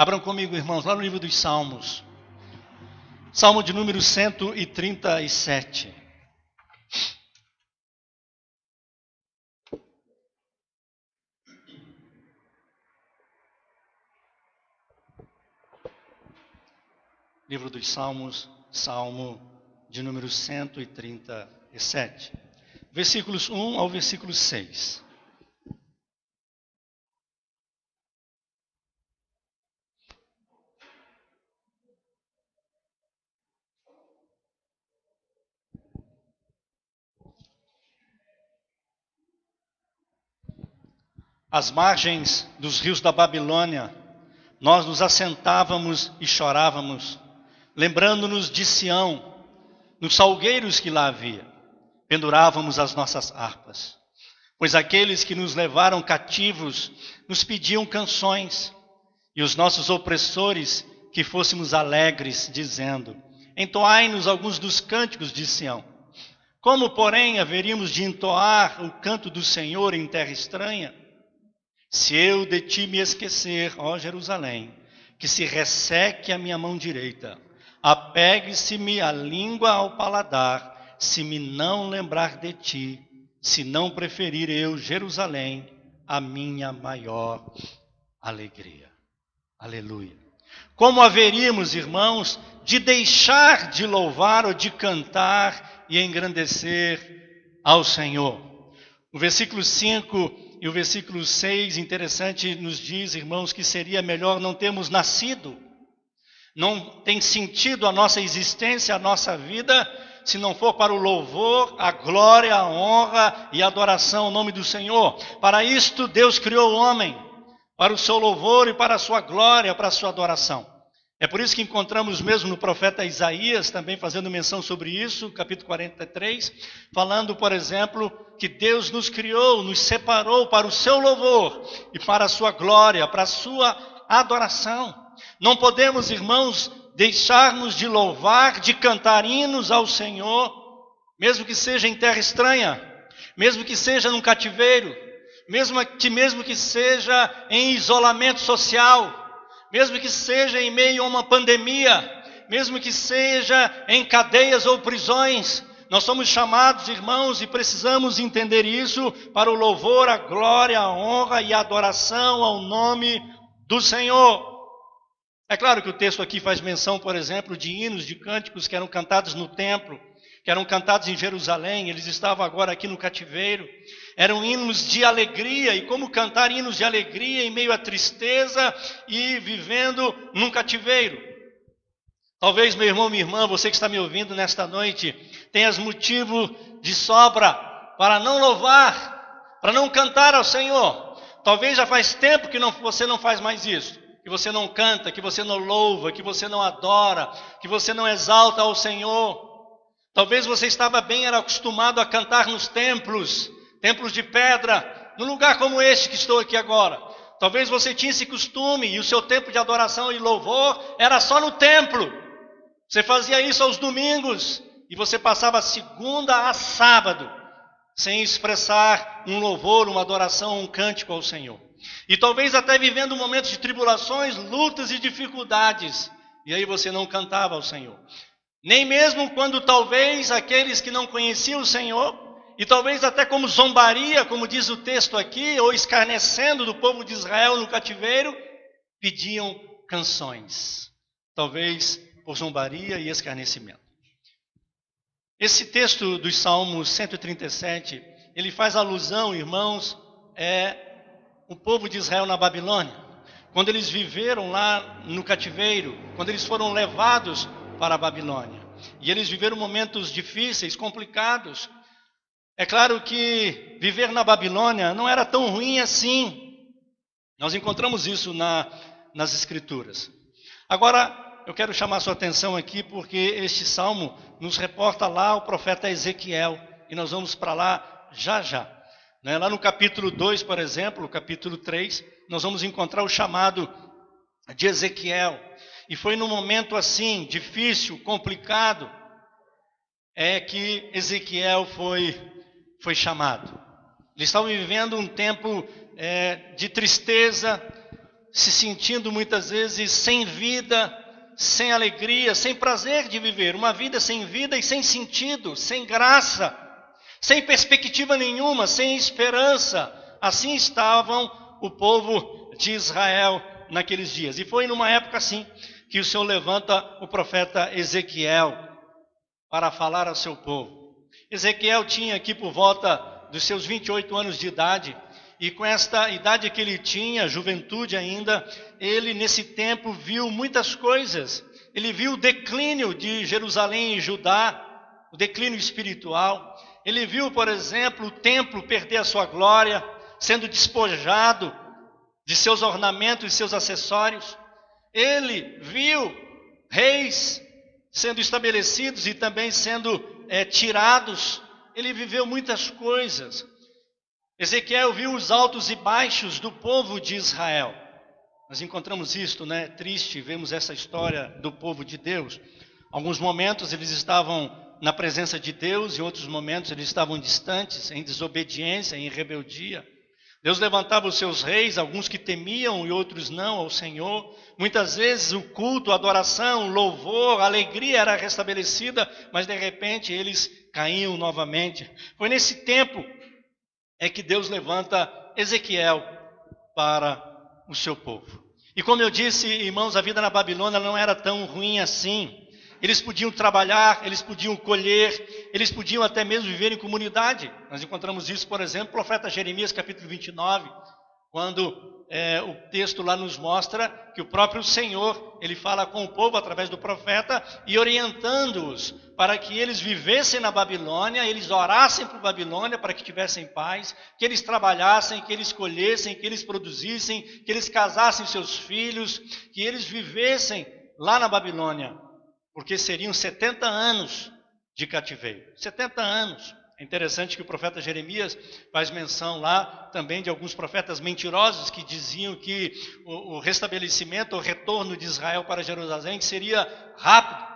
Abram comigo, irmãos, lá no livro dos Salmos. Salmo de número 137. Livro dos Salmos, Salmo de número 137. Versículos 1 ao versículo 6. Às margens dos rios da Babilônia, nós nos assentávamos e chorávamos, lembrando-nos de Sião, nos salgueiros que lá havia, pendurávamos as nossas harpas. Pois aqueles que nos levaram cativos nos pediam canções, e os nossos opressores que fôssemos alegres, dizendo: entoai-nos alguns dos cânticos de Sião. Como, porém, haveríamos de entoar o canto do Senhor em terra estranha? Se eu de ti me esquecer, ó Jerusalém, que se resseque a minha mão direita, apegue-se-me a língua ao paladar, se me não lembrar de ti, se não preferir eu, Jerusalém, a minha maior alegria. Aleluia. Como haveríamos, irmãos, de deixar de louvar ou de cantar e engrandecer ao Senhor? O versículo 5 e o versículo 6, interessante, nos diz, irmãos, que seria melhor não termos nascido. Não tem sentido a nossa existência, a nossa vida, se não for para o louvor, a glória, a honra e a adoração ao nome do Senhor. Para isto Deus criou o homem, para o seu louvor e para a sua glória, para a sua adoração. É por isso que encontramos mesmo no profeta Isaías, também fazendo menção sobre isso, capítulo 43, falando, por exemplo, que Deus nos criou, nos separou para o seu louvor e para a sua glória, para a sua adoração. Não podemos, irmãos, deixarmos de louvar, de cantar hinos ao Senhor, mesmo que seja em terra estranha, mesmo que seja num cativeiro, mesmo que seja em isolamento social, mesmo que seja em meio a uma pandemia, mesmo que seja em cadeias ou prisões. Nós somos chamados, irmãos, e precisamos entender isso, para o louvor, a glória, a honra e a adoração ao nome do Senhor. É claro que o texto aqui faz menção, por exemplo, de hinos, de cânticos que eram cantados no templo, que eram cantados em Jerusalém. Eles estavam agora aqui no cativeiro. Eram hinos de alegria, e como cantar hinos de alegria em meio à tristeza e vivendo num cativeiro? Talvez, meu irmão, minha irmã, você que está me ouvindo nesta noite, tenhas motivo de sobra para não louvar, para não cantar ao Senhor. Talvez já faz tempo que você não faz mais isso, que você não canta, que você não louva, que você não adora, que você não exalta ao Senhor. Talvez você estava bem acostumado a cantar nos templos de pedra, num lugar como este que estou aqui agora. Talvez você tinha esse costume e o seu tempo de adoração e louvor era só no templo. Você fazia isso aos domingos e você passava segunda a sábado sem expressar um louvor, uma adoração, um cântico ao Senhor. E talvez até vivendo momentos de tribulações, lutas e dificuldades, e aí você não cantava ao Senhor. Nem mesmo quando talvez aqueles que não conheciam o Senhor, e talvez até como zombaria, como diz o texto aqui, ou escarnecendo do povo de Israel no cativeiro, pediam canções. Talvez por zombaria e escarnecimento. Esse texto dos Salmos 137, ele faz alusão, irmãos, o povo de Israel na Babilônia. Quando eles viveram lá no cativeiro, quando eles foram levados para a Babilônia. E eles viveram momentos difíceis, complicados. É claro que viver na Babilônia não era tão ruim assim. Nós encontramos isso nas Escrituras. Agora, eu quero chamar sua atenção aqui, porque este salmo nos reporta lá o profeta Ezequiel. E nós vamos para lá já já. Lá no capítulo 2, por exemplo, capítulo 3, nós vamos encontrar o chamado de Ezequiel. E foi num momento assim, difícil, complicado, que Ezequiel foi chamado. Eles estavam vivendo um tempo de tristeza, se sentindo muitas vezes sem vida, sem alegria, sem prazer de viver, uma vida sem vida e sem sentido, sem graça, sem perspectiva nenhuma, sem esperança. Assim estavam o povo de Israel naqueles dias. E foi numa época assim que o Senhor levanta o profeta Ezequiel para falar ao seu povo. Ezequiel tinha aqui por volta dos seus 28 anos de idade, e com esta idade que ele tinha, juventude ainda, ele nesse tempo viu muitas coisas. Ele viu o declínio de Jerusalém e Judá, o declínio espiritual. Ele viu, por exemplo, o templo perder a sua glória, sendo despojado de seus ornamentos e seus acessórios. Ele viu reis sendo estabelecidos e também sendo tirados. Ele viveu muitas coisas. Ezequiel viu os altos e baixos do povo de Israel. Nós encontramos isto, né? Triste, vemos essa história do povo de Deus. Alguns momentos eles estavam na presença de Deus, em outros momentos eles estavam distantes, em desobediência, em rebeldia. Deus levantava os seus reis, alguns que temiam e outros não ao Senhor. Muitas vezes o culto, a adoração, o louvor, a alegria era restabelecida, mas de repente eles caíam novamente. Foi nesse tempo que Deus levanta Ezequiel para o seu povo. E como eu disse, irmãos, a vida na Babilônia não era tão ruim assim. Eles podiam trabalhar, eles podiam colher, eles podiam até mesmo viver em comunidade. Nós encontramos isso, por exemplo, no profeta Jeremias, capítulo 29, quando o texto lá nos mostra que o próprio Senhor, ele fala com o povo através do profeta e orientando-os para que eles vivessem na Babilônia, eles orassem por Babilônia para que tivessem paz, que eles trabalhassem, que eles colhessem, que eles produzissem, que eles casassem seus filhos, que eles vivessem lá na Babilônia, porque seriam 70 anos de cativeiro. 70 anos. É interessante que o profeta Jeremias faz menção lá também de alguns profetas mentirosos que diziam que o restabelecimento, o retorno de Israel para Jerusalém seria rápido.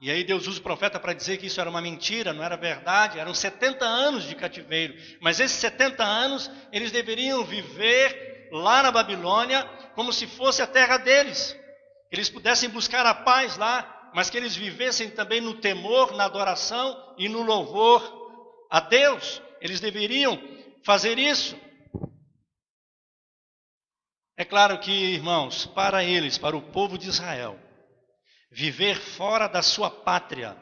E aí Deus usa o profeta para dizer que isso era uma mentira, não era verdade. Eram 70 anos de cativeiro. Mas esses 70 anos, eles deveriam viver lá na Babilônia como se fosse a terra deles. Que eles pudessem buscar a paz lá, mas que eles vivessem também no temor, na adoração e no louvor a Deus. Eles deveriam fazer isso. É claro que, irmãos, para eles, para o povo de Israel, viver fora da sua pátria,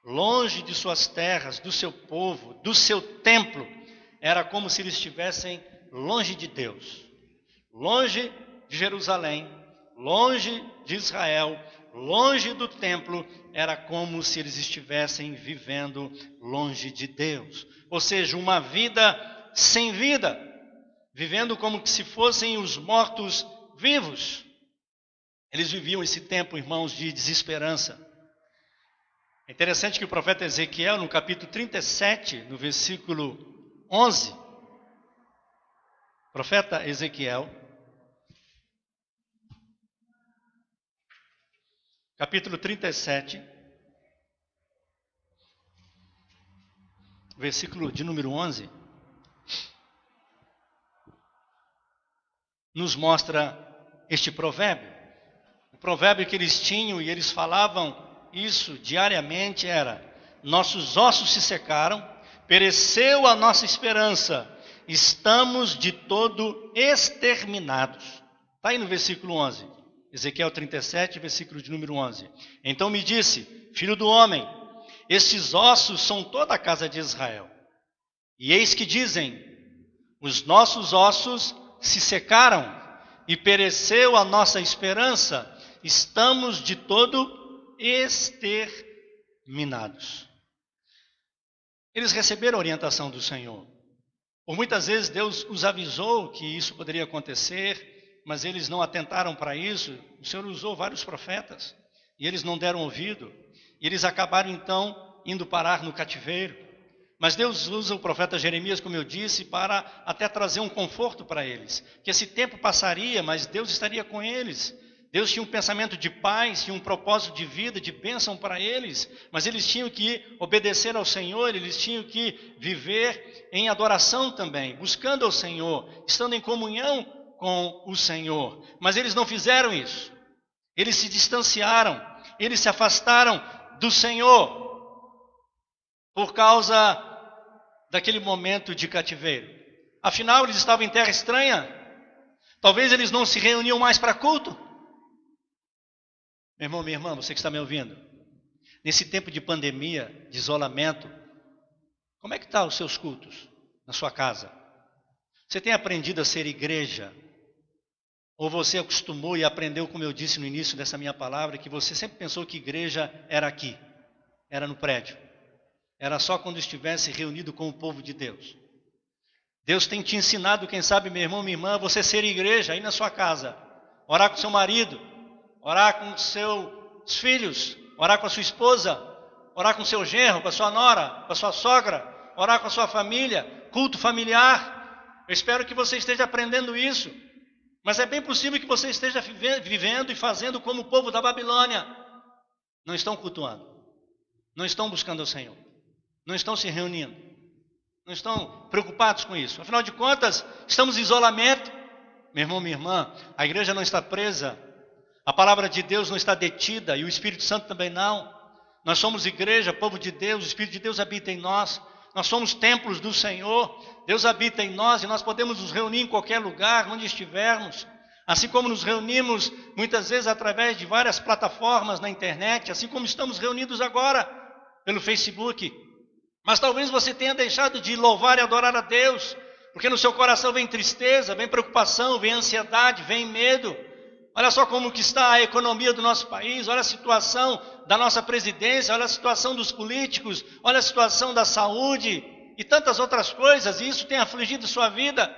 longe de suas terras, do seu povo, do seu templo, era como se eles estivessem longe de Deus, longe de Jerusalém, longe de Israel, longe do templo. Era como se eles estivessem vivendo longe de Deus. Ou seja, uma vida sem vida, vivendo como se fossem os mortos vivos. Eles viviam esse tempo, irmãos, de desesperança. É interessante que o profeta Ezequiel, no capítulo 37, no versículo 11, profeta Ezequiel, capítulo 37, versículo de número 11, nos mostra este provérbio. O provérbio que eles tinham e eles falavam isso diariamente era: nossos ossos se secaram, pereceu a nossa esperança, estamos de todo exterminados. Está aí no versículo 11. Ezequiel 37, versículo de número 11. Então me disse: filho do homem, estes ossos são toda a casa de Israel. E eis que dizem: os nossos ossos se secaram e pereceu a nossa esperança, estamos de todo exterminados. Eles receberam a orientação do Senhor. Por muitas vezes Deus os avisou que isso poderia acontecer, mas eles não atentaram para isso. O Senhor usou vários profetas e eles não deram ouvido. E eles acabaram então indo parar no cativeiro. Mas Deus usa o profeta Jeremias, como eu disse, para até trazer um conforto para eles. Que esse tempo passaria, mas Deus estaria com eles. Deus tinha um pensamento de paz, tinha um propósito de vida, de bênção para eles. Mas eles tinham que obedecer ao Senhor, eles tinham que viver em adoração também, buscando ao Senhor, estando em comunhão com o Senhor. Mas eles não fizeram isso. Eles se distanciaram, eles se afastaram do Senhor por causa daquele momento de cativeiro. Afinal, eles estavam em terra estranha. Talvez eles não se reuniam mais para culto. Meu irmão, minha irmã, você que está me ouvindo, nesse tempo de pandemia, de isolamento, como é que estão os seus cultos na sua casa? Você tem aprendido a ser igreja? Ou você acostumou e aprendeu, como eu disse no início dessa minha palavra, que você sempre pensou que igreja era aqui, era no prédio, era só quando estivesse reunido com o povo de Deus? Deus tem te ensinado, quem sabe, meu irmão, minha irmã, você ser igreja aí na sua casa, orar com seu marido, orar com seus filhos, orar com a sua esposa, orar com seu genro, com a sua nora, com a sua sogra, orar com a sua família, culto familiar. Eu espero que você esteja aprendendo isso. Mas é bem possível que você esteja vivendo e fazendo como o povo da Babilônia. Não estão cultuando, não estão buscando o Senhor, não estão se reunindo, não estão preocupados com isso. Afinal de contas, estamos em isolamento. Meu irmão, minha irmã, a igreja não está presa, a palavra de Deus não está detida e o Espírito Santo também não. Nós somos igreja, povo de Deus, o Espírito de Deus habita em nós. Nós somos templos do Senhor, Deus habita em nós e nós podemos nos reunir em qualquer lugar, onde estivermos. Assim como nos reunimos muitas vezes através de várias plataformas na internet, assim como estamos reunidos agora pelo Facebook. Mas talvez você tenha deixado de louvar e adorar a Deus, porque no seu coração vem tristeza, vem preocupação, vem ansiedade, vem medo. Olha só como que está a economia do nosso país, olha a situação da nossa presidência, olha a situação dos políticos, olha a situação da saúde e tantas outras coisas, e isso tem afligido sua vida.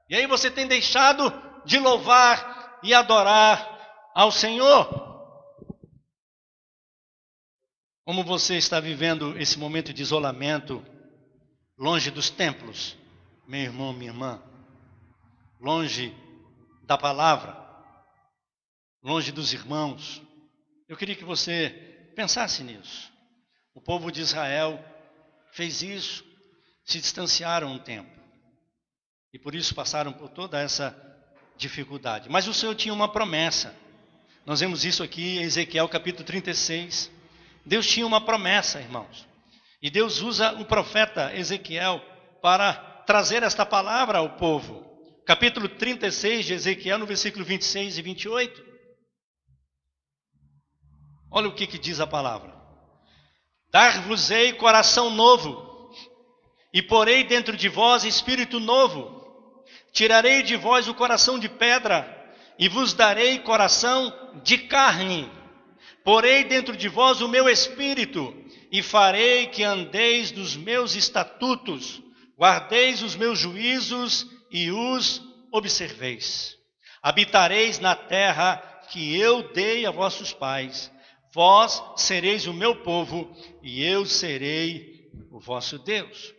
E aí você tem deixado de louvar e adorar ao Senhor. Como você está vivendo esse momento de isolamento, longe dos templos, meu irmão, minha irmã, longe da palavra, longe dos irmãos? Eu queria que você pensasse nisso. O povo de Israel fez isso, se distanciaram um tempo. E por isso passaram por toda essa dificuldade. Mas o Senhor tinha uma promessa. Nós vemos isso aqui em Ezequiel capítulo 36. Deus tinha uma promessa, irmãos. E Deus usa o profeta Ezequiel para trazer esta palavra ao povo. Capítulo 36 de Ezequiel, no versículo 26 e 28. Olha o que diz a palavra. Dar-vos-ei coração novo, e porei dentro de vós espírito novo. Tirarei de vós o coração de pedra, e vos darei coração de carne. Porei dentro de vós o meu espírito, e farei que andeis nos meus estatutos, guardeis os meus juízos e os observeis. Habitareis na terra que eu dei a vossos pais. Vós sereis o meu povo, e eu serei o vosso Deus.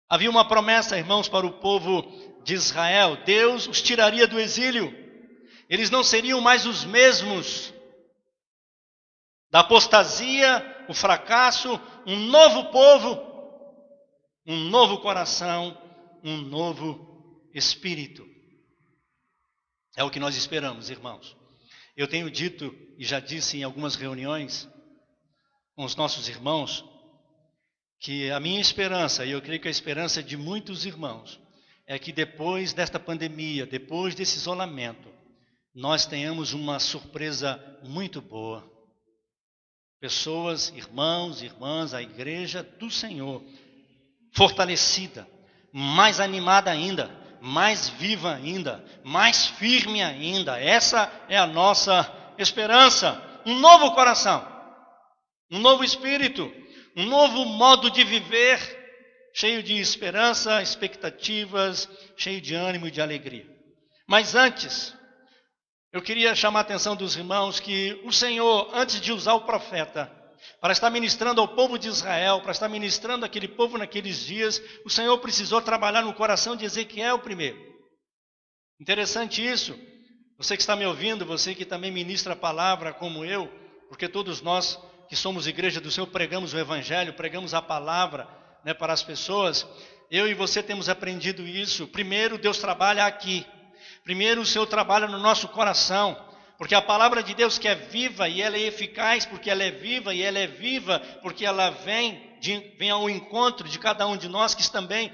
Havia uma promessa, irmãos, para o povo de Israel. Deus os tiraria do exílio. Eles não seriam mais os mesmos. Da apostasia, o fracasso, um novo povo, um novo coração, um novo espírito. É o que nós esperamos, irmãos. Eu tenho dito e já disse em algumas reuniões com os nossos irmãos que a minha esperança, e eu creio que a esperança de muitos irmãos, é que depois desta pandemia, depois desse isolamento, nós tenhamos uma surpresa muito boa. Pessoas, irmãos, irmãs, a igreja do Senhor, fortalecida, mais animada ainda, mais viva ainda, mais firme ainda. Essa é a nossa esperança. Um novo coração, um novo espírito, um novo modo de viver, cheio de esperança, expectativas, cheio de ânimo e de alegria. Mas antes, eu queria chamar a atenção dos irmãos que o Senhor, antes de usar o profeta para estar ministrando ao povo de Israel, para estar ministrando aquele povo naqueles dias, o Senhor precisou trabalhar no coração de Ezequiel primeiro. Interessante isso. Você que está me ouvindo, você que também ministra a palavra como eu, porque todos nós que somos igreja do Senhor pregamos o evangelho, pregamos a palavra, para as pessoas. Eu e você temos aprendido isso. Primeiro, Deus trabalha aqui. Primeiro, o Senhor trabalha no nosso coração, porque a palavra de Deus que é viva e ela é eficaz, porque ela é viva e ela é viva, porque ela vem ao encontro de cada um de nós que também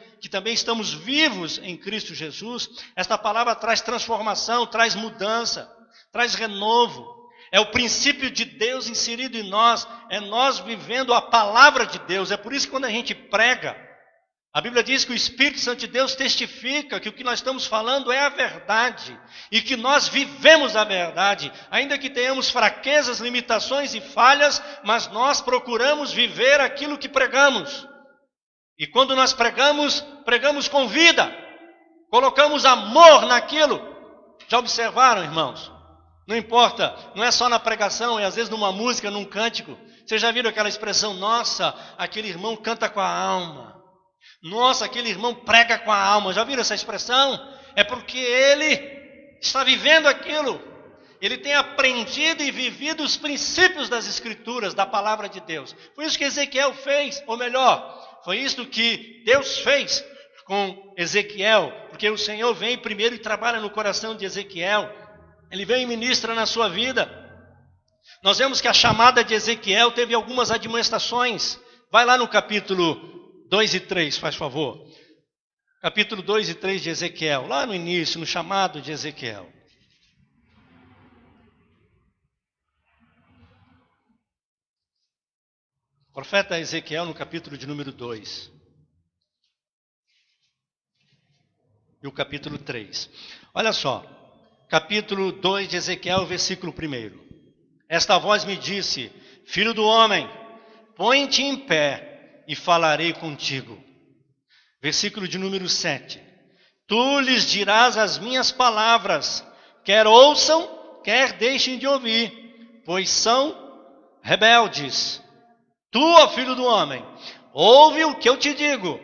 estamos vivos em Cristo Jesus. Esta palavra traz transformação, traz mudança, traz renovo. É o princípio de Deus inserido em nós, é nós vivendo a palavra de Deus. É por isso que quando a gente prega, a Bíblia diz que o Espírito Santo de Deus testifica que o que nós estamos falando é a verdade e que nós vivemos a verdade, ainda que tenhamos fraquezas, limitações e falhas, mas nós procuramos viver aquilo que pregamos. E quando nós pregamos, pregamos com vida, colocamos amor naquilo. Já observaram, irmãos? Não importa, não é só na pregação, é às vezes numa música, num cântico. Vocês já viram aquela expressão, nossa, aquele irmão canta com a alma. Nossa, aquele irmão prega com a alma. Já viram essa expressão? É porque ele está vivendo aquilo. Ele tem aprendido e vivido os princípios das Escrituras, da palavra de Deus. Foi isso que Ezequiel fez, ou melhor, foi isso que Deus fez com Ezequiel, porque o Senhor vem primeiro e trabalha no coração de Ezequiel. Ele vem e ministra na sua vida. Nós vemos que a chamada de Ezequiel teve algumas admoestações. Vai lá no capítulo 2 e 3, faz favor. Capítulo 2 e 3 de Ezequiel, lá no início, no chamado de Ezequiel. O profeta Ezequiel no capítulo de número 2. E o capítulo 3. Olha só, capítulo 2 de Ezequiel, versículo 1. Esta voz me disse, filho do homem, põe-te em pé e falarei contigo. Versículo de número 7. Tu lhes dirás as minhas palavras, quer ouçam, quer deixem de ouvir, pois são rebeldes. Tu, ó filho do homem, ouve o que eu te digo,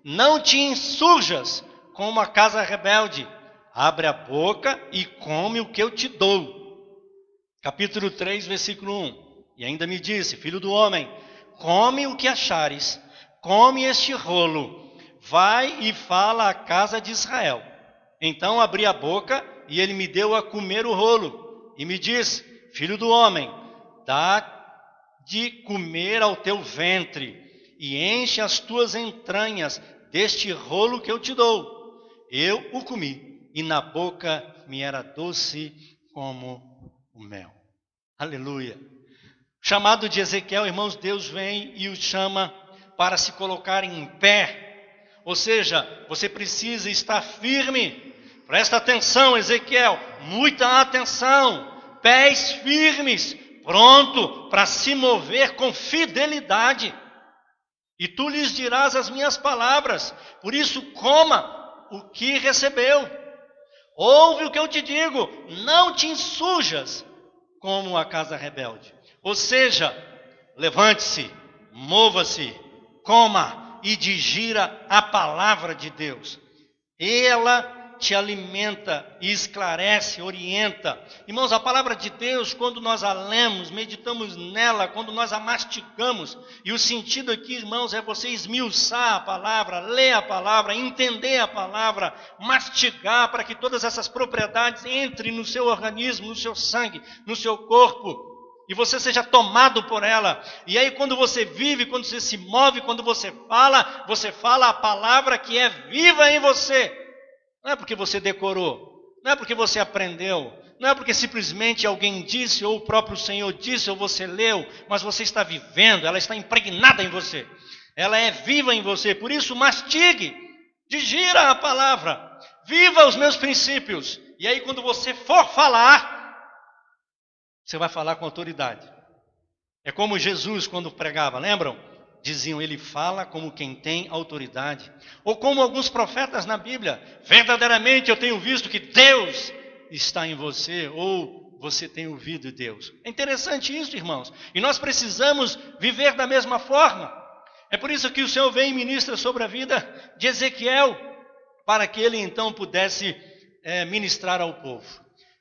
não te insurjas como a casa rebelde, abre a boca e come o que eu te dou. Capítulo 3, versículo 1. E ainda me disse, filho do homem, come o que achares, come este rolo, vai e fala à casa de Israel. Então abri a boca e ele me deu a comer o rolo. E me diz, filho do homem, dá de comer ao teu ventre e enche as tuas entranhas deste rolo que eu te dou. Eu o comi e na boca me era doce como o mel. Aleluia. Chamado de Ezequiel, irmãos, Deus vem e o chama para se colocar em pé. Ou seja, você precisa estar firme. Presta atenção, Ezequiel, muita atenção. Pés firmes, pronto para se mover com fidelidade. E tu lhes dirás as minhas palavras. Por isso, coma o que recebeu. Ouve o que eu te digo, não te insurjas como a casa rebelde. Ou seja, levante-se, mova-se, coma e digira a palavra de Deus. Ela te alimenta e esclarece, orienta. Irmãos, a palavra de Deus, quando nós a lemos, meditamos nela, quando nós a mastigamos, e o sentido aqui, irmãos, é você esmiuçar a palavra, ler a palavra, entender a palavra, mastigar para que todas essas propriedades entrem no seu organismo, no seu sangue, no seu corpo, e você seja tomado por ela. E aí quando você vive, quando você se move, quando você fala a palavra que é viva em você. Não é porque você decorou, não é porque você aprendeu, não é porque simplesmente alguém disse, ou o próprio Senhor disse, ou você leu, mas você está vivendo, ela está impregnada em você. Ela é viva em você, por isso mastigue, digira a palavra, viva os meus princípios. E aí quando você for falar, você vai falar com autoridade. É como Jesus quando pregava, lembram? Diziam, ele fala como quem tem autoridade. Ou como alguns profetas na Bíblia, verdadeiramente eu tenho visto que Deus está em você, ou você tem ouvido Deus. É interessante isso, irmãos. E nós precisamos viver da mesma forma. É por isso que o Senhor vem e ministra sobre a vida de Ezequiel, para que ele então pudesse ministrar ao povo.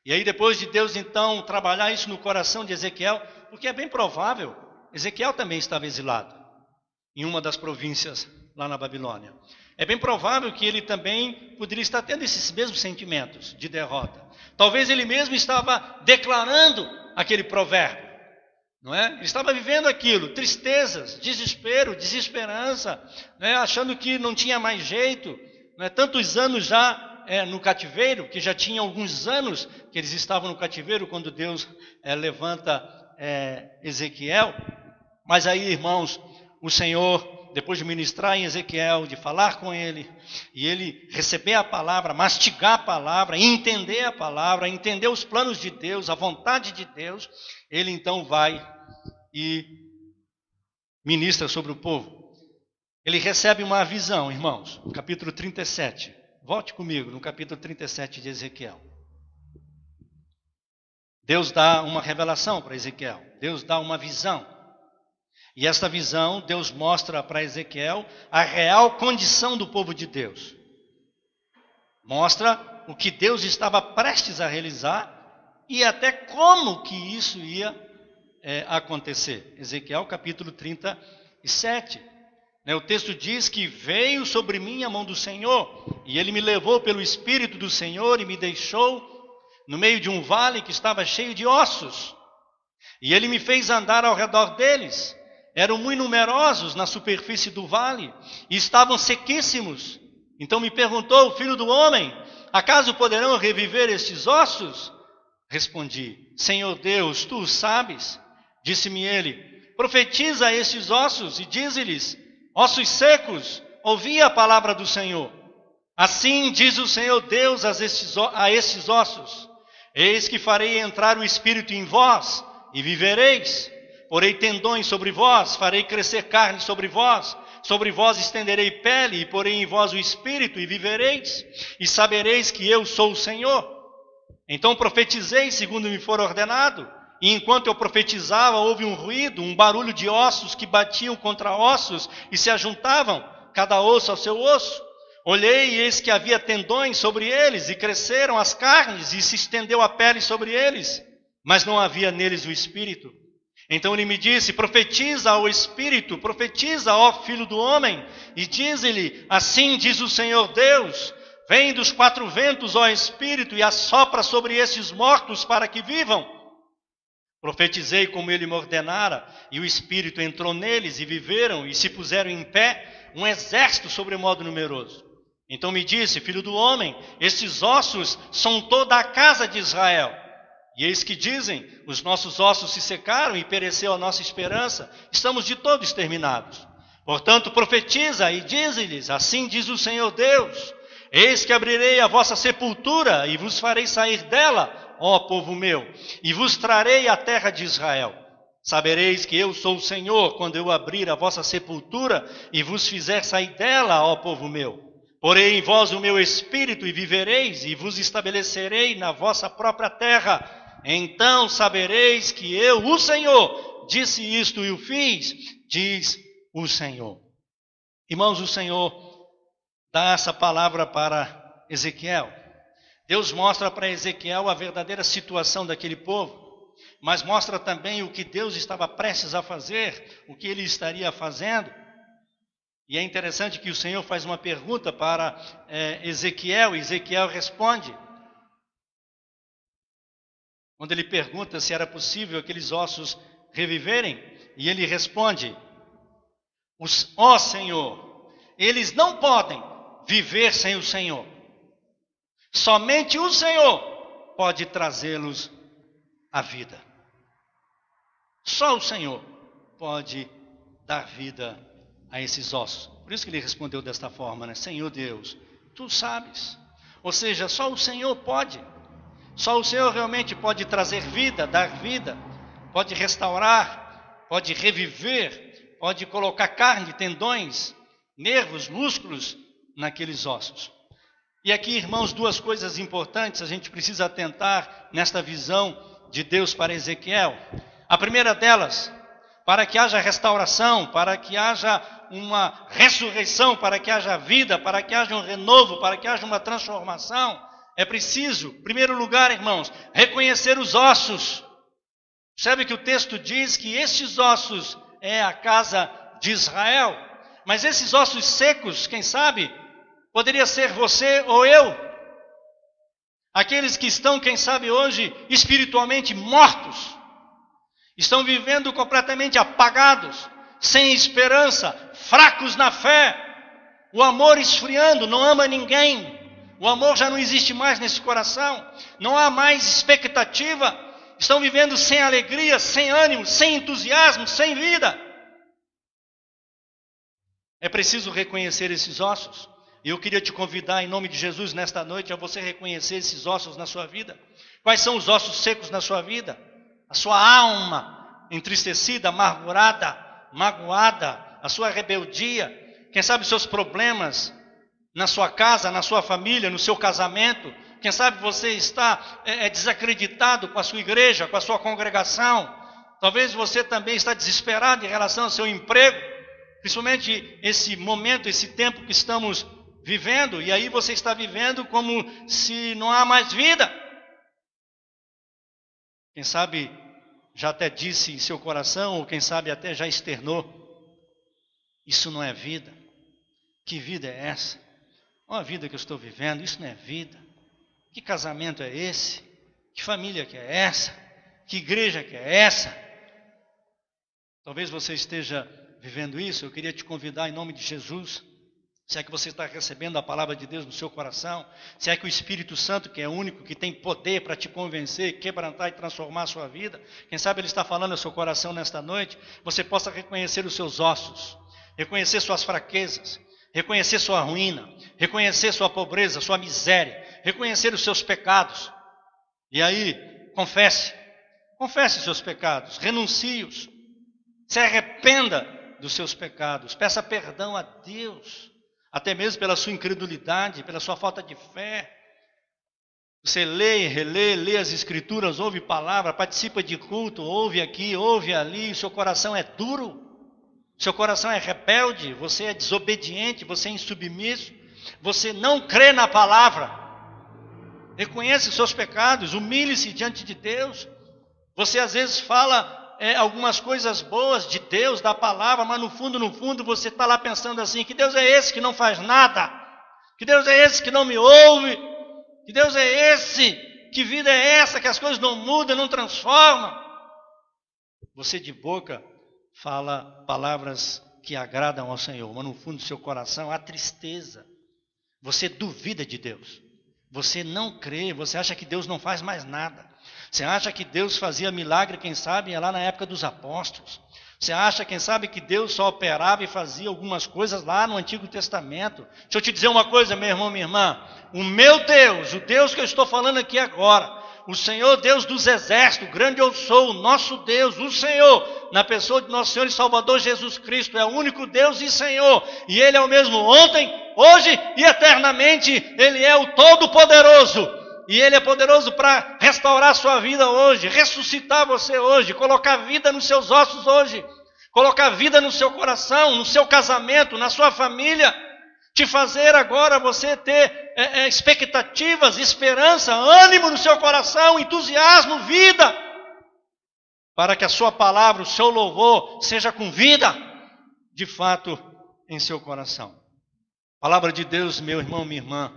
E aí depois de Deus então trabalhar isso no coração de Ezequiel, porque é bem provável, Ezequiel também estava exilado em uma das províncias lá na Babilônia. É bem provável que ele também poderia estar tendo esses mesmos sentimentos de derrota. Talvez ele mesmo estava declarando aquele provérbio, não é? Ele estava vivendo aquilo, tristezas, desespero, desesperança, não é? Achando que não tinha mais jeito, não é? Tantos anos já no cativeiro, que já tinha alguns anos que eles estavam no cativeiro quando Deus levanta Ezequiel. Mas aí, irmãos, o Senhor, depois de ministrar em Ezequiel, de falar com ele, e ele receber a palavra, mastigar a palavra, entender os planos de Deus, a vontade de Deus, ele então vai e ministra sobre o povo. Ele recebe uma visão, irmãos, no capítulo 37. Volte comigo no capítulo 37 de Ezequiel. Deus dá uma revelação para Ezequiel, Deus dá uma visão. E esta visão, Deus mostra para Ezequiel a real condição do povo de Deus. Mostra o que Deus estava prestes a realizar e até como que isso ia acontecer. Ezequiel capítulo 37. O texto diz que veio sobre mim a mão do Senhor, e ele me levou pelo Espírito do Senhor e me deixou no meio de um vale que estava cheio de ossos. E ele me fez andar ao redor deles. Eram muito numerosos na superfície do vale e estavam sequíssimos. Então me perguntou: filho do homem, acaso poderão reviver estes ossos? Respondi: Senhor Deus, tu o sabes. Disse-me ele: profetiza a estes ossos e dize-lhes: ossos secos, ouvi a palavra do Senhor. Assim diz o Senhor Deus a estes ossos: eis que farei entrar o Espírito em vós e vivereis. Porei tendões sobre vós, farei crescer carne sobre vós estenderei pele, e porei em vós o Espírito, e vivereis, e sabereis que eu sou o Senhor. Então profetizei segundo me for ordenado, e enquanto eu profetizava, houve um ruído, um barulho de ossos que batiam contra ossos, e se ajuntavam, cada osso ao seu osso. Olhei, e eis que havia tendões sobre eles, e cresceram as carnes, e se estendeu a pele sobre eles, mas não havia neles o Espírito. Então ele me disse: profetiza ao Espírito, profetiza, ó filho do homem, e dize-lhe: assim diz o Senhor Deus, vem dos quatro ventos, ó Espírito, e assopra sobre estes mortos para que vivam. Profetizei como ele me ordenara, e o Espírito entrou neles, e viveram, e se puseram em pé, um exército sobremodo numeroso. Então me disse: filho do homem, estes ossos são toda a casa de Israel. E eis que dizem: os nossos ossos se secaram e pereceu a nossa esperança, estamos de todo exterminados. Portanto, profetiza e dize-lhes: assim diz o Senhor Deus, eis que abrirei a vossa sepultura e vos farei sair dela, ó povo meu, e vos trarei à terra de Israel. Sabereis que eu sou o Senhor, quando eu abrir a vossa sepultura e vos fizer sair dela, ó povo meu. Porei em vós o meu espírito e vivereis, e vos estabelecerei na vossa própria terra. Então sabereis que eu, o Senhor, disse isto e o fiz, diz o Senhor. Irmãos, o Senhor dá essa palavra para Ezequiel. Deus mostra para Ezequiel a verdadeira situação daquele povo, mas mostra também o que Deus estava prestes a fazer, o que ele estaria fazendo. E é interessante que o Senhor faz uma pergunta para Ezequiel, e Ezequiel responde. Quando ele pergunta se era possível aqueles ossos reviverem, e ele responde: ó Senhor, eles não podem viver sem o Senhor. Somente o Senhor pode trazê-los à vida. Só o Senhor pode dar vida a esses ossos. Por isso que ele respondeu desta forma, Senhor Deus, tu sabes. Ou seja, só o Senhor pode. Só o Senhor realmente pode trazer vida, dar vida, pode restaurar, pode reviver, pode colocar carne, tendões, nervos, músculos naqueles ossos. E aqui, irmãos, duas coisas importantes a gente precisa atentar nesta visão de Deus para Ezequiel. A primeira delas, para que haja restauração, para que haja uma ressurreição, para que haja vida, para que haja um renovo, para que haja uma transformação, é preciso, em primeiro lugar, irmãos, reconhecer os ossos. Percebe que o texto diz que estes ossos é a casa de Israel, mas esses ossos secos, quem sabe, Poderia ser você ou eu. Aqueles que estão, quem sabe hoje, espiritualmente mortos. Estão vivendo completamente apagados, sem esperança, fracos na fé. O amor esfriando, não ama ninguém. O amor já não existe mais nesse coração. Não há mais expectativa. Estão vivendo sem alegria, sem ânimo, sem entusiasmo, sem vida. É preciso reconhecer esses ossos. E eu queria te convidar, em nome de Jesus, nesta noite, a você reconhecer esses ossos na sua vida. Quais são os ossos secos na sua vida? A sua alma entristecida, amargurada, magoada, a sua rebeldia, quem sabe os seus problemas na sua casa, na sua família, no seu casamento. Quem sabe você está desacreditado com a sua igreja, com a sua congregação. Talvez você também está desesperado em relação ao seu emprego, principalmente esse momento, esse tempo que estamos vivendo, e aí você está vivendo como se não há mais vida. Quem sabe já até disse em seu coração, ou quem sabe até já externou: isso não é vida. Que vida é essa? Olha a vida que eu estou vivendo, isso não é vida. Que casamento é esse? Que família que é essa? Que igreja que é essa? Talvez você esteja vivendo isso. Eu queria te convidar em nome de Jesus. Se é que você está recebendo a palavra de Deus no seu coração, se é que o Espírito Santo, que é o único que tem poder para te convencer, quebrantar e transformar a sua vida, quem sabe Ele está falando ao seu coração nesta noite, você possa reconhecer os seus ossos, reconhecer suas fraquezas, reconhecer sua ruína, reconhecer sua pobreza, sua miséria, reconhecer os seus pecados. E aí, confesse os seus pecados, renuncie-os, se arrependa dos seus pecados, peça perdão a Deus. Até mesmo pela sua incredulidade, pela sua falta de fé. Você lê, relê, lê as escrituras, ouve palavra, participa de culto, ouve aqui, ouve ali, seu coração é duro, seu coração é rebelde, você é desobediente, você é insubmisso, você não crê na palavra. Reconheça os seus pecados, humilhe-se diante de Deus. Você às vezes fala algumas coisas boas de Deus, da palavra, mas no fundo você está lá pensando assim: que Deus é esse que não faz nada? Que Deus é esse que não me ouve? Que Deus é esse? Que vida é essa que as coisas não mudam, não transformam? Você de boca fala palavras que agradam ao Senhor, mas no fundo do seu coração há tristeza. Você duvida de Deus. Você não crê, você acha que Deus não faz mais nada. Você acha que Deus fazia milagre, quem sabe, lá na época dos apóstolos. Você acha, quem sabe, que Deus só operava e fazia algumas coisas lá no Antigo Testamento. Deixa eu te dizer uma coisa, meu irmão, minha irmã. O meu Deus, o Deus que eu estou falando aqui agora, o Senhor Deus dos exércitos, grande eu sou, o nosso Deus, o Senhor, na pessoa de nosso Senhor e Salvador Jesus Cristo, é o único Deus e Senhor. E Ele é o mesmo ontem, hoje e eternamente. Ele é o Todo-Poderoso. E Ele é poderoso para restaurar a sua vida hoje, ressuscitar você hoje, colocar vida nos seus ossos hoje, colocar vida no seu coração, no seu casamento, na sua família, te fazer agora você ter expectativas, esperança, ânimo no seu coração, entusiasmo, vida, para que a sua palavra, o seu louvor seja com vida, de fato, em seu coração. A palavra de Deus, meu irmão, minha irmã,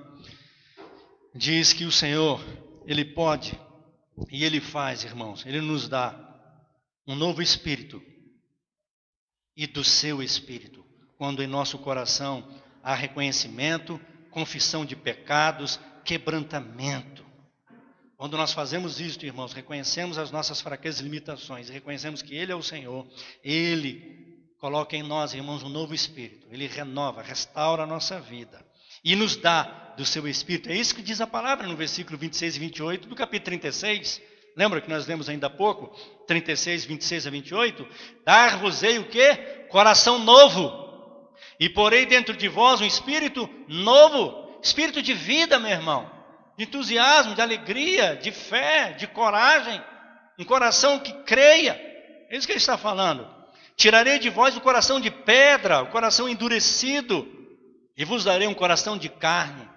diz que o Senhor, Ele pode e Ele faz, irmãos. Ele nos dá um novo espírito e do seu espírito, quando em nosso coração há reconhecimento, confissão de pecados, quebrantamento. Quando nós fazemos isto, irmãos, reconhecemos as nossas fraquezas e limitações, reconhecemos que Ele é o Senhor, Ele coloca em nós, irmãos, um novo espírito. Ele renova, restaura a nossa vida e nos dá do seu Espírito. É isso que diz a palavra no versículo 26 e 28 do capítulo 36. Lembra que nós lemos ainda há pouco? 36, 26 a 28. Dar-vos-ei o quê? Coração novo. E porei dentro de vós um espírito novo. Espírito de vida, meu irmão. De entusiasmo, de alegria, de fé, de coragem. Um coração que creia. É isso que ele está falando. Tirarei de vós o coração de pedra, o coração endurecido, e vos darei um coração de carne.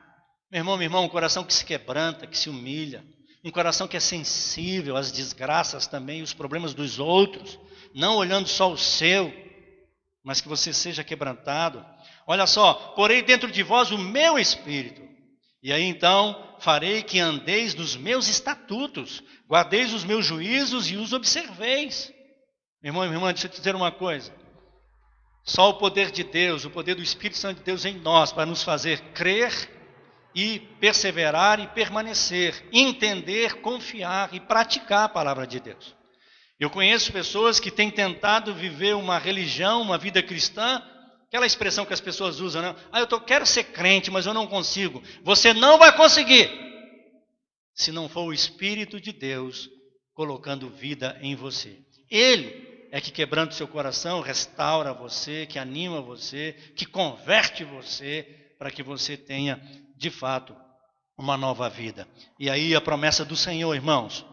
Meu irmão, minha irmã, um coração que se quebranta, que se humilha. Um coração que é sensível às desgraças também, os problemas dos outros. Não olhando só o seu, mas que você seja quebrantado. Olha só, porei dentro de vós o meu espírito. E aí então farei que andeis nos meus estatutos, guardeis os meus juízos e os observeis. Meu irmão e minha irmã, deixa eu te dizer uma coisa. Só o poder de Deus, o poder do Espírito Santo de Deus em nós, para nos fazer crer e perseverar e permanecer, entender, confiar e praticar a palavra de Deus. Eu conheço pessoas que têm tentado viver uma religião, uma vida cristã, aquela expressão que as pessoas usam, né? Quero ser crente, mas eu não consigo. Você não vai conseguir, se não for o Espírito de Deus colocando vida em você. Ele é que quebranta o seu coração, restaura você, que anima você, que converte você, para que você tenha, de fato, uma nova vida. E aí a promessa do Senhor, irmãos,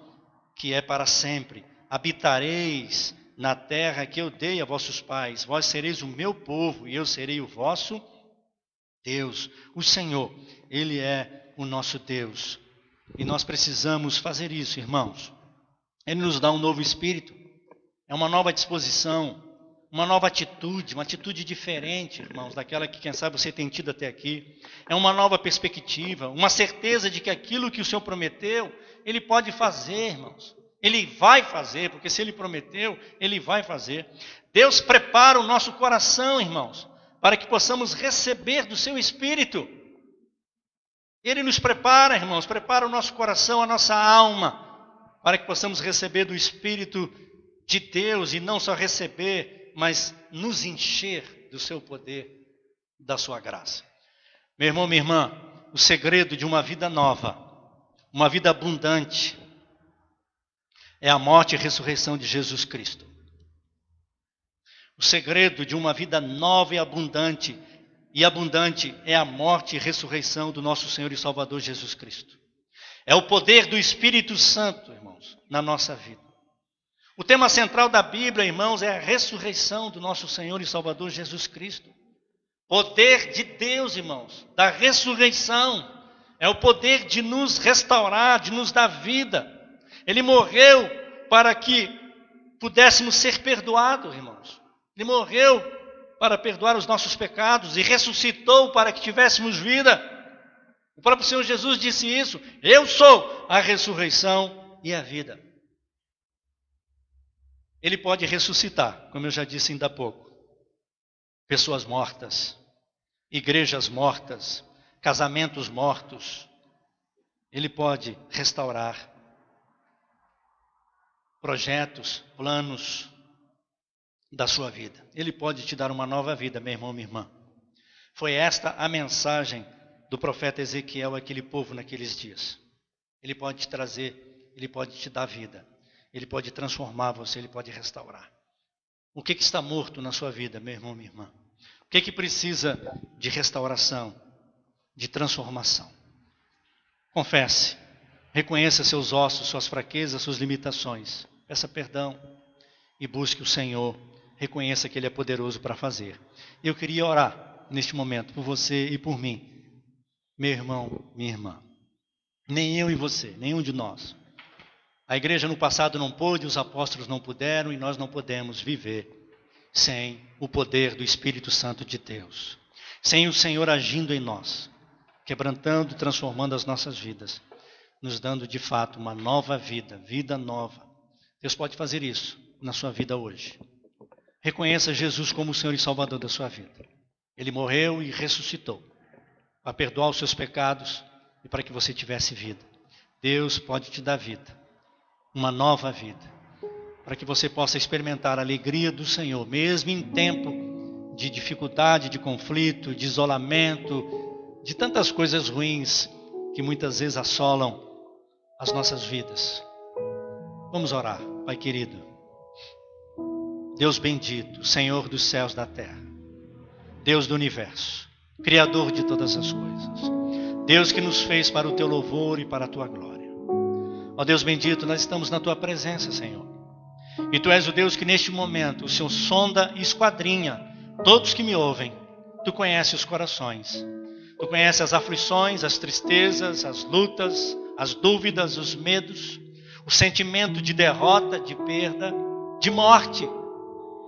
que é para sempre: habitareis na terra que eu dei a vossos pais, vós sereis o meu povo e eu serei o vosso Deus. O Senhor, Ele é o nosso Deus. E nós precisamos fazer isso, irmãos. Ele nos dá um novo espírito, é uma nova disposição, uma nova atitude, uma atitude diferente, irmãos, daquela que quem sabe você tem tido até aqui. É uma nova perspectiva, uma certeza de que aquilo que o Senhor prometeu, Ele pode fazer, irmãos. Ele vai fazer, porque se Ele prometeu, Ele vai fazer. Deus prepara o nosso coração, irmãos, para que possamos receber do seu Espírito. Ele nos prepara, irmãos, prepara o nosso coração, a nossa alma, para que possamos receber do Espírito de Deus, e não só receber, mas nos encher do seu poder, da sua graça. Meu irmão, minha irmã, o segredo de uma vida nova, uma vida abundante, é a morte e ressurreição de Jesus Cristo. O segredo de uma vida nova e abundante é a morte e ressurreição do nosso Senhor e Salvador Jesus Cristo. É o poder do Espírito Santo, irmãos, na nossa vida. O tema central da Bíblia, irmãos, é a ressurreição do nosso Senhor e Salvador Jesus Cristo. Poder de Deus, irmãos, da ressurreição. É o poder de nos restaurar, de nos dar vida. Ele morreu para que pudéssemos ser perdoados, irmãos. Ele morreu para perdoar os nossos pecados e ressuscitou para que tivéssemos vida. O próprio Senhor Jesus disse isso: eu sou a ressurreição e a vida. Ele pode ressuscitar, como eu já disse ainda há pouco, pessoas mortas, igrejas mortas, casamentos mortos. Ele pode restaurar projetos, planos da sua vida. Ele pode te dar uma nova vida, meu irmão, minha irmã. Foi esta a mensagem do profeta Ezequiel àquele povo naqueles dias. Ele pode te trazer, ele pode te dar vida, ele pode transformar você, ele pode restaurar. O que está morto na sua vida, meu irmão, minha irmã? O que precisa de restauração, de transformação? Confesse, reconheça seus ossos, suas fraquezas, suas limitações. Peça perdão e busque o Senhor. Reconheça que Ele é poderoso para fazer. Eu queria orar neste momento por você e por mim. Meu irmão, minha irmã. Nem eu e você, nenhum de nós. A igreja no passado não pôde, os apóstolos não puderam e nós não podemos viver sem o poder do Espírito Santo de Deus. Sem o Senhor agindo em nós, quebrantando, transformando as nossas vidas, nos dando de fato uma nova vida, vida nova. Deus pode fazer isso na sua vida hoje. Reconheça Jesus como o Senhor e Salvador da sua vida. Ele morreu e ressuscitou para perdoar os seus pecados e para que você tivesse vida. Deus pode te dar vida, uma nova vida, para que você possa experimentar a alegria do Senhor, mesmo em tempo de dificuldade, de conflito, de isolamento, de tantas coisas ruins que muitas vezes assolam as nossas vidas. Vamos orar, Pai querido. Deus bendito, Senhor dos céus e da terra, Deus do universo, Criador de todas as coisas, Deus que nos fez para o Teu louvor e para a Tua glória. Ó Deus bendito, nós estamos na Tua presença, Senhor. E Tu és o Deus que neste momento o Senhor sonda e esquadrinha todos que me ouvem. Tu conheces os corações, Tu conheces as aflições, as tristezas, as lutas, as dúvidas, os medos, o sentimento de derrota, de perda, de morte.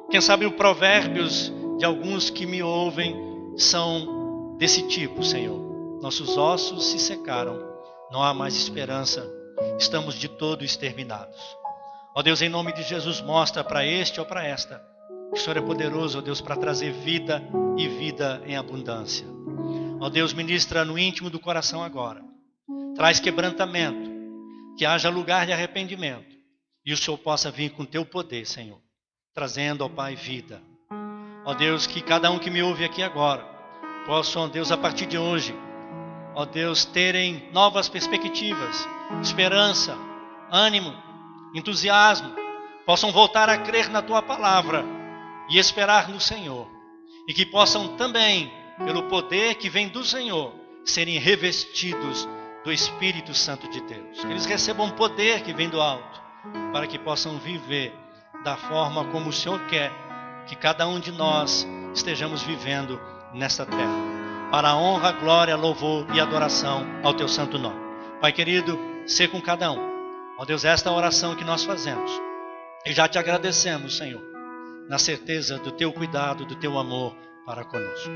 Quem sabe o provérbios de alguns que me ouvem são desse tipo, Senhor. Nossos ossos se secaram, não há mais esperança, estamos de todo exterminados. Ó Deus, em nome de Jesus, mostra para este ou para esta que o Senhor é poderoso, ó Deus, para trazer vida e vida em abundância. Ó Deus, ministra no íntimo do coração agora. Traz quebrantamento, que haja lugar de arrependimento. E o Senhor possa vir com teu poder, Senhor, trazendo, ó Pai, vida. Ó Deus, que cada um que me ouve aqui agora, possa, ó Deus, a partir de hoje, ó Deus, terem novas perspectivas, esperança, ânimo, entusiasmo, possam voltar a crer na tua palavra e esperar no Senhor. E que possam também, pelo poder que vem do Senhor, serem revestidos do Espírito Santo de Deus. Que eles recebam poder que vem do alto, para que possam viver da forma como o Senhor quer que cada um de nós estejamos vivendo nesta terra. Para a honra, glória, louvor e adoração ao teu santo nome. Pai querido, sê com cada um. Ó Deus, esta é a oração que nós fazemos. E já te agradecemos, Senhor, na certeza do teu cuidado, do teu amor para conosco.